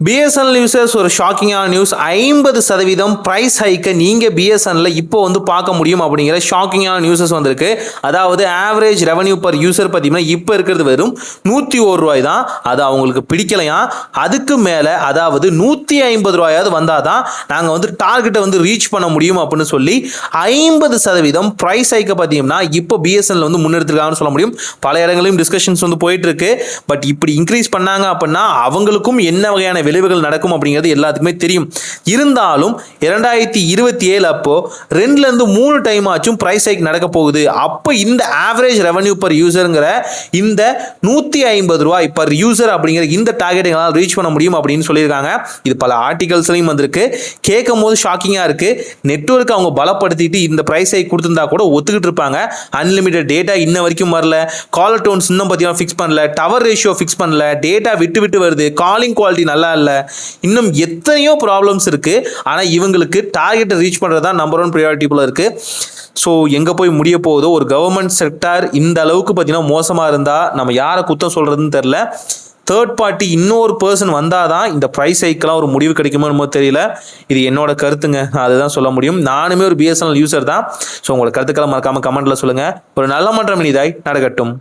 BSNL users ஒரு ஷாக்கிங்கான news. 50% price ஹைக்கை நீங்கள் பிஎஸ்என்எல்ல இப்போ வந்து பார்க்க முடியும் அப்படிங்கிற ஷாக்கிங்கான நியூஸஸ் வந்திருக்கு. அதாவது ஆவரேஜ் ரெவன்யூ பர் யூசர் பார்த்தீங்கன்னா இப்போ இருக்கிறது வெறும் 101 ரூபாய் தான். அது அவங்களுக்கு பிடிக்கலையா, அதுக்கு மேலே அதாவது 150 ரூபாயாவது வந்தால் தான் நாங்கள் வந்து டார்கெட்டை வந்து ரீச் பண்ண முடியும் அப்படின்னு சொல்லி 50% பிரைஸ் ஹைக்கை பார்த்தீங்கன்னா இப்போ பிஎஸ்என்எல் வந்து முன்னெடுத்துருக்காங்கன்னு சொல்ல முடியும். பல இடங்களையும் டிஸ்கஷன்ஸ் வந்து போயிட்டு இருக்கு. பட் இப்படி இன்க்ரீஸ் பண்ணாங்க அப்படின்னா அவங்களுக்கும் என்ன வகையான விளைவுகள் நடக்கும் அப்படிங்கிறது எல்லாத்துக்குமே தெரியும். இருந்தாலும் 2027 அப்போ 2-3 டைம் ஆச்சும் பிரைஸ் ஹைக் நடக்க போகுது. அப்போ இந்த ஆவரேஜ் ரெவன்யூ பர் யூசர்ங்கிற இந்த 150 ரூபாய் பர் யூசர் அப்படிங்கிற இந்த டார்கெட் எங்களால் ரீச் பண்ண முடியும் அப்படின்னு சொல்லியிருக்காங்க. இது பல ஆர்டிகல்ஸ்லையும் வந்திருக்கு. கேட்கும் போது ஷாக்கிங்காக இருக்கு. நெட்வொர்க் அவங்க பலப்படுத்திட்டு இந்த பிரைஸ் ஹைக் கொடுத்திருந்தா கூட ஒத்துக்கிட்டு இருப்பாங்க. அன்லிமிட்டட் டேட்டா இன்ன வரைக்கும் வரல, காலர் டோன்ஸ் இன்னும் பார்த்தீங்கன்னா ஃபிக்ஸ் பண்ணல, டவர் ரேஷியோ ஃபிக்ஸ் பண்ணல, டேட்டா விட்டு விட்டு வருது, காலிங் குவாலிட்டி நல்லா இல்லை, இன்னும் எத்தனையோ ப்ராப்ளம்ஸ் இருக்கு. ஆனால் இவங்களுக்கு டார்கெட்டை ரீச் பண்ணுறது தான் நம்பர் 1 ப்ரையாரிட்டி போல இருக்கு. ஸோ எங்கே போய் முடிய போகுதோ. ஒரு கவர்மெண்ட் செக்டார் இந்த அளவுக்கு பார்த்தீங்கன்னா மோசமாக இருந்தால் நம்ம யாரை குத்தம் சொல்கிறதுன்னு தெரில. தேர்ட் பார்ட்டி இன்னொரு பர்சன் வந்தால் தான் இந்த ப்ரைஸ் ஹைக்கெல்லாம் ஒரு முடிவு கிடைக்குமோ என்னமோ தெரியல. இது என்னோட கருத்துங்க, அதுதான் சொல்ல முடியும். நானுமே ஒரு பிஎஸ்என்எல் யூசர் தான். ஸோ உங்களோட கருத்துக்களை மறக்காமல் கமெண்ட்டில் சொல்லுங்கள். ஒரு நல்ல மன்றம் இனிதாய் நடக்கட்டும்.